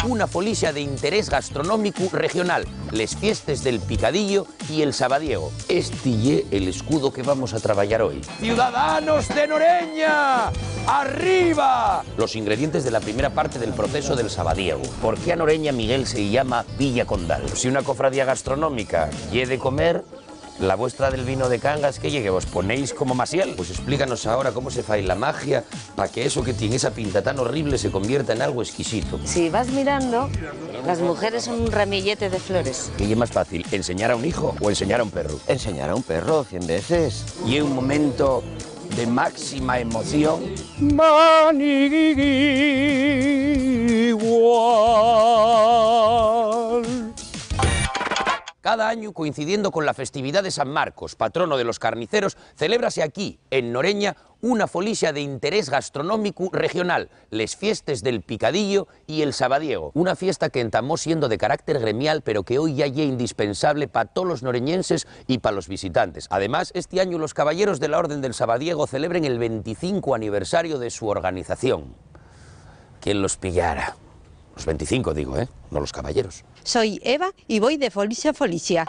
una folicia de interés gastronómico regional, les fiestes del Picadillo y el Sabadiego. Este ye el escudo que vamos a trabajar hoy. ¡Ciudadanos de Noreña! ¡Arriba! Los ingredientes de la primera parte del proceso del Sabadiego. ¿Por qué a Noreña, Miguel, se llama Villa Condal? Si una cofradía gastronómica ye de comer, la vuestra del vino de Cangas, ¿qué llegue? ¿Os ponéis como Masiel? Pues explícanos ahora cómo se fai la magia para que eso que tiene esa pinta tan horrible se convierta en algo exquisito. Si vas mirando, las mujeres son un ramillete de flores. ¿Qué es más fácil, enseñar a un hijo o enseñar a un perro? Enseñar a un perro 100 veces. Y un momento de máxima emoción. Cada año, coincidiendo con la festividad de San Marcos, patrono de los carniceros, celébrase aquí, en Noreña, una folicia de interés gastronómico regional, les fiestes del Picadillo y el Sabadiego. Una fiesta que entamó siendo de carácter gremial, pero que hoy ya es indispensable para todos los noreñenses y para los visitantes. Además, este año los caballeros de la Orden del Sabadiego celebran el 25 aniversario de su organización. ¿Quién los pillara? Los 25, digo, no los caballeros. Soy Eva y voy de folicia a folicia.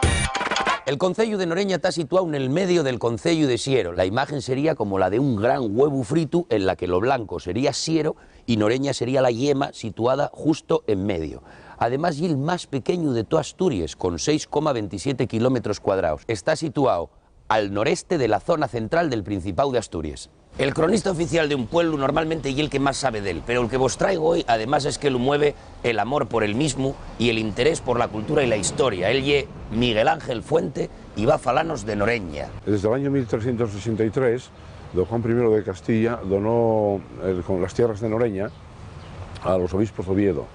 El concello de Noreña está situado en el medio del concello de Siero. La imagen sería como la de un gran huevo frito en la que lo blanco sería Siero y Noreña sería la yema situada justo en medio. Además, y el más pequeño de toda Asturias, con 6,27 kilómetros cuadrados. Está situado al noreste de la zona central del Principado de Asturias. El cronista oficial de un pueblo normalmente y el que más sabe de él, pero el que vos traigo hoy además es que lo mueve el amor por el mismo y el interés por la cultura y la historia. Él ye Miguel Ángel Fuente y va a falarnos de Noreña. Desde el año 1363, don Juan I de Castilla donó con las tierras de Noreña a los obispos de Oviedo.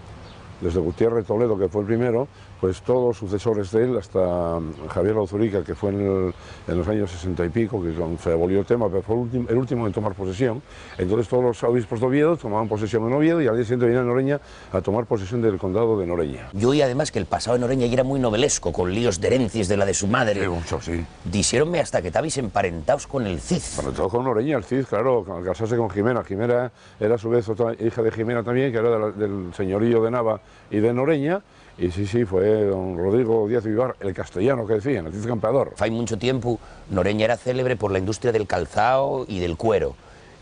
Desde Gutiérrez Toledo, que fue el primero, pues todos los sucesores de él, hasta Javier Lauzurica, que fue en los años 60 y pico, que se abolió el tema, pero fue el último en tomar posesión. Entonces todos los obispos de Oviedo tomaban posesión en Oviedo y al día siguiente venían a Noreña a tomar posesión del condado de Noreña. Yo oí además que el pasado de Noreña era muy novelesco, con líos de herencias de la de su madre. Sí, mucho, sí. Disiéronme hasta que estabais emparentados con el Cid. Sobre todo con Noreña, el Cid, claro, al casarse con Jimena. Jimena era a su vez otra hija de Jimena también, que era del señorío de Nava y de Noreña. Y sí, fue don Rodrigo Díaz Vivar, el castellano que decían, el Cid Campeador. Fai mucho tiempo, Noreña era célebre por la industria del calzado y del cuero.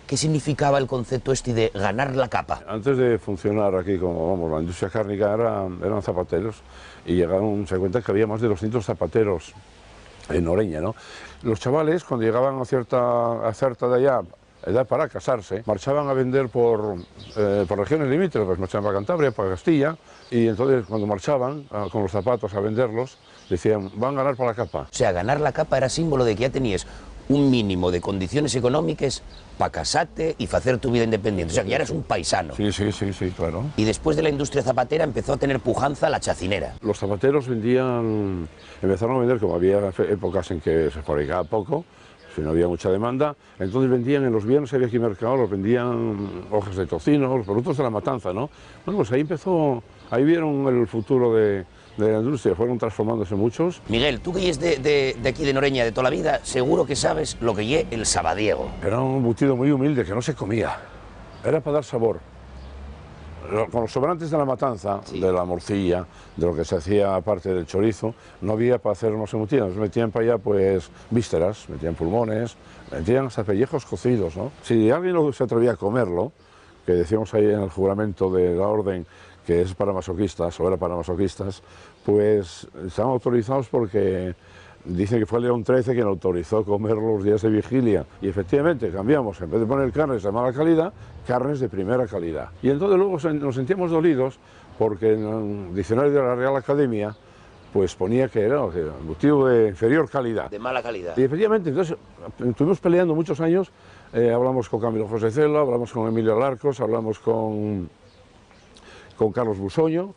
¿Qué significaba el concepto este de ganar la capa? Antes de funcionar aquí como, vamos, la industria cárnica eran zapateros y se cuenta que había más de 200 zapateros en Noreña, ¿no? Los chavales, cuando llegaban a cierta de allá, edad para casarse, marchaban a vender por regiones limítrofes, marchaban para Cantabria, para Castilla, y entonces cuando marchaban con los zapatos a venderlos, decían, van a ganar para la capa. O sea, ganar la capa era símbolo de que ya tenías un mínimo de condiciones económicas para casarte y hacer tu vida independiente. O sea, que ya eras un paisano. Sí, claro. Y después de la industria zapatera empezó a tener pujanza la chacinera. Los zapateros empezaron a vender, como había épocas en que se fabricaba poco, si no había mucha demanda, entonces vendían en los viernes, había aquí mercado, los vendían hojas de tocino, los productos de la matanza, ¿no? Bueno, pues ahí vieron el futuro de la industria, fueron transformándose muchos. Miguel, tú que es de aquí de Noreña de toda la vida, seguro que sabes lo que es el Sabadiego. Era un embutido muy humilde que no se comía, era para dar sabor. Con los sobrantes de la matanza, sí, de la morcilla, de lo que se hacía aparte del chorizo, no había para hacer unos embutidos, metían para allá pues vísceras, metían pulmones, metían hasta pellejos cocidos, ¿no? Si alguien se atrevía a comerlo, que decíamos ahí en el juramento de la orden que es para masoquistas, o era para masoquistas, pues estaban autorizados porque dicen que fue León XIII quien autorizó comer los días de vigilia. Y efectivamente cambiamos, en vez de poner carnes de mala calidad, carnes de primera calidad. Y entonces luego nos sentíamos dolidos porque en el diccionario de la Real Academia pues ponía que era embutido de inferior calidad. De mala calidad. Y efectivamente, entonces estuvimos peleando muchos años, hablamos con Camilo José Cela, hablamos con Emilio Alarcos, hablamos con Carlos Busoño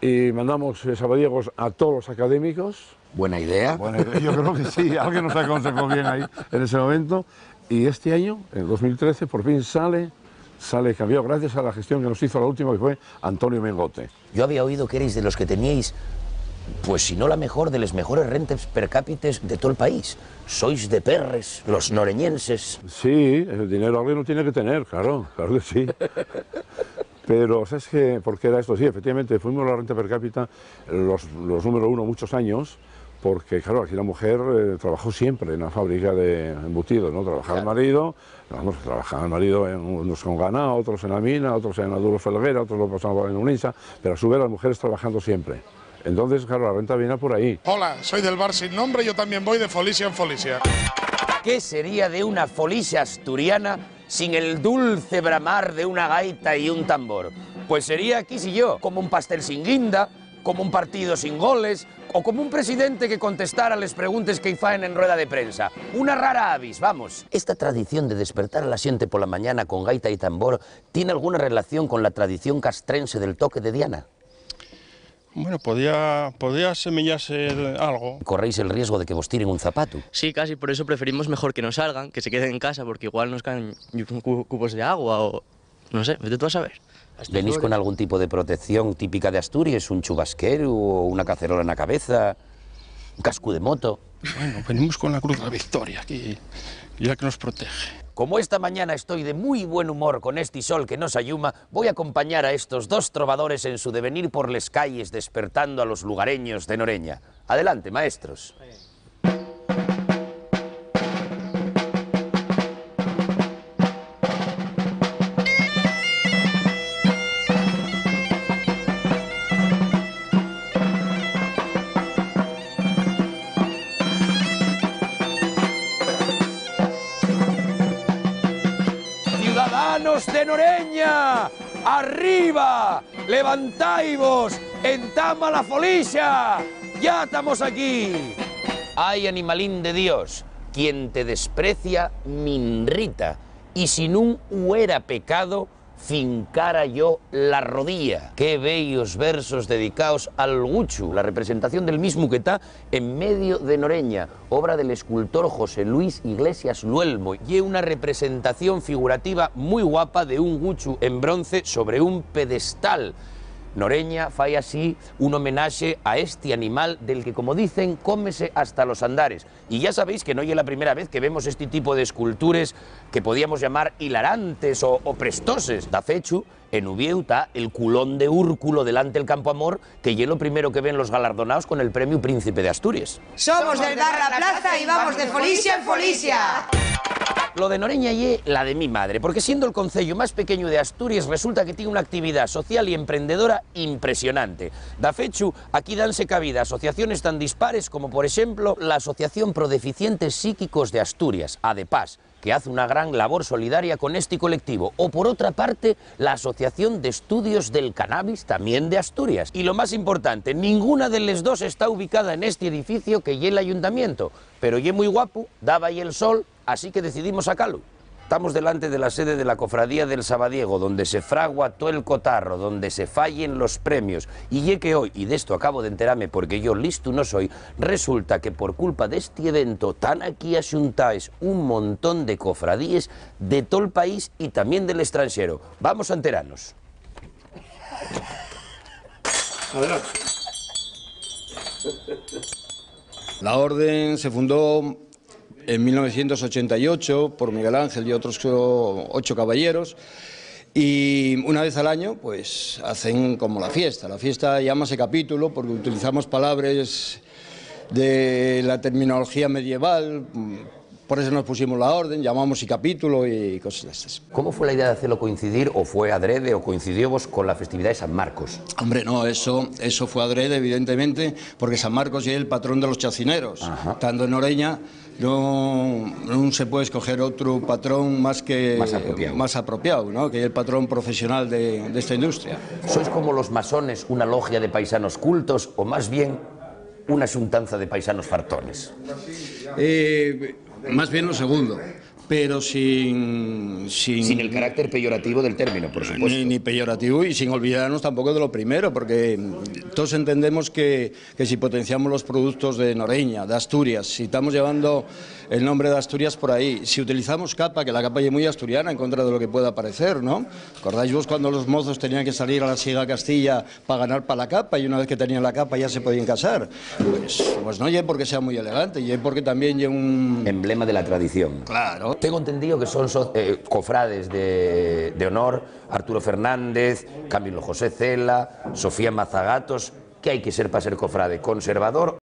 y mandamos sabadiegos a todos los académicos. Buena idea. Yo creo que sí, alguien nos aconsejó bien ahí en ese momento. Y este año, en 2013, por fin sale cambiado gracias a la gestión que nos hizo la última, que fue Antonio Mengote. Yo había oído que erais de los que teníais, pues si no la mejor, de las mejores rentas per cápita de todo el país. Sois de perres, los noreñenses. Sí, el dinero alguien lo tiene que tener, claro que sí. Pero, ¿sabes qué? ¿Por qué era esto? Sí, efectivamente, fuimos la renta per cápita los número uno muchos años, porque, claro, aquí la mujer trabajó siempre en la fábrica de embutidos, ¿no? Trabajaba el marido, vamos, trabajaba el marido unos con ganado, otros en la mina, otros en la Duro Felguera, otros lo pasaban en Unisa, pero a su vez las mujeres trabajando siempre. Entonces, claro, la renta viene por ahí. Hola, soy del bar Sin Nombre, yo también voy de Folicia en Folicia. ¿Qué sería de una Folicia asturiana sin el dulce bramar de una gaita y un tambor? Pues sería aquí sí yo, como un pastel sin guinda, como un partido sin goles, o como un presidente que contestara a las preguntas que faen en rueda de prensa. Una rara avis, vamos. ¿Esta tradición de despertar a la gente por la mañana con gaita y tambor tiene alguna relación con la tradición castrense del toque de Diana? Bueno, podía semellarse algo. ¿Corréis el riesgo de que vos tiren un zapato? Sí, casi, por eso preferimos mejor que no salgan, que se queden en casa, porque igual nos caen cubos de agua o... no sé, vete tú a saber. ¿Venís con algún tipo de protección típica de Asturias? ¿Un chubasquero o una cacerola en la cabeza? ¿Un casco de moto? Bueno, venimos con la Cruz de la Victoria, que ya que nos protege. Como esta mañana estoy de muy buen humor con este sol que nos ayuma, voy a acompañar a estos dos trovadores en su devenir por las calles, despertando a los lugareños de Noreña. Adelante, maestros. ¡Ciudadanos de Noreña! ¡Arriba! ¡Levantáis-vos! ¡Entama la Folicia! ¡Ya estamos aquí! ¡Ay, animalín de Dios! Quien te desprecia, minrita. Y si nun huera pecado, fincara yo la rodilla. Qué bellos versos dedicados al Guchu, la representación del mismo que está en medio de Noreña, obra del escultor José Luis Iglesias Luelmo, y una representación figurativa muy guapa de un Guchu en bronce sobre un pedestal. Noreña fai así un homenaje a este animal del que, como dicen, cómese hasta los andares. Y ya sabéis que no es la primera vez que vemos este tipo de escultures que podíamos llamar hilarantes o prestoses. Da fechu, en Ubieu está el culón de Úrculo delante del Campo Amor, que es lo primero que ven los galardonados con el premio Príncipe de Asturias. Somos del bar La Plaza y vamos de Folicia en Folicia. Lo de Noreña y la de mi madre, porque siendo el concello más pequeño de Asturias, resulta que tiene una actividad social y emprendedora impresionante. Da fechu, aquí danse cabida asociaciones tan dispares como, por ejemplo, la Asociación Pro Deficientes Psíquicos de Asturias, ADEPAS, que hace una gran labor solidaria con este colectivo, o por otra parte, la Asociación de Estudios del Cannabis, también de Asturias. Y lo más importante, ninguna de las dos está ubicada en este edificio que es el ayuntamiento, pero es muy guapo, daba ahí el sol, así que decidimos sacarlo. Estamos delante de la sede de la Cofradía del Sabadiego, donde se fragua todo el cotarro, donde se fallen los premios. Y ye que hoy, y de esto acabo de enterarme porque yo listo no soy, resulta que por culpa de este evento tan aquí asuntáis un montón de cofradíes de todo el país y también del extranjero. Vamos a enterarnos. Adelante. La orden se fundó en 1988 por Miguel Ángel y otros 8 caballeros, y una vez al año pues hacen como la fiesta. La fiesta llámase capítulo porque utilizamos palabras de la terminología medieval, por eso nos pusimos la orden, llamamos y capítulo y cosas de estas. ¿Cómo fue la idea de hacerlo coincidir, o fue adrede, o coincidió vos con la festividad de San Marcos? Hombre, no, eso fue adrede, evidentemente, porque San Marcos es el patrón de los chacineros. Ajá. Tanto en Noreña no se puede escoger otro patrón más apropiado, ¿no? Que es el patrón profesional de esta industria. ¿Sois como los masones, una logia de paisanos cultos, o más bien una xuntanza de paisanos fartones? Más bien lo segundo, pero sin el carácter peyorativo del término, por supuesto. Ni peyorativo, y sin olvidarnos tampoco de lo primero, porque todos entendemos que si potenciamos los productos de Noreña, de Asturias, si estamos llevando el nombre de Asturias por ahí, si utilizamos capa, que la capa es muy asturiana en contra de lo que pueda parecer, ¿no? ¿Acordáis vos cuando los mozos tenían que salir a la siega Castilla para ganar para la capa, y una vez que tenían la capa ya se podían casar? Pues no es porque sea muy elegante, y es porque también es un emblema de la tradición. Claro. Tengo entendido que son cofrades de honor Arturo Fernández, Camilo José Cela, Sofía Mazagatos. ¿Qué hay que ser para ser cofrade? ¿Conservador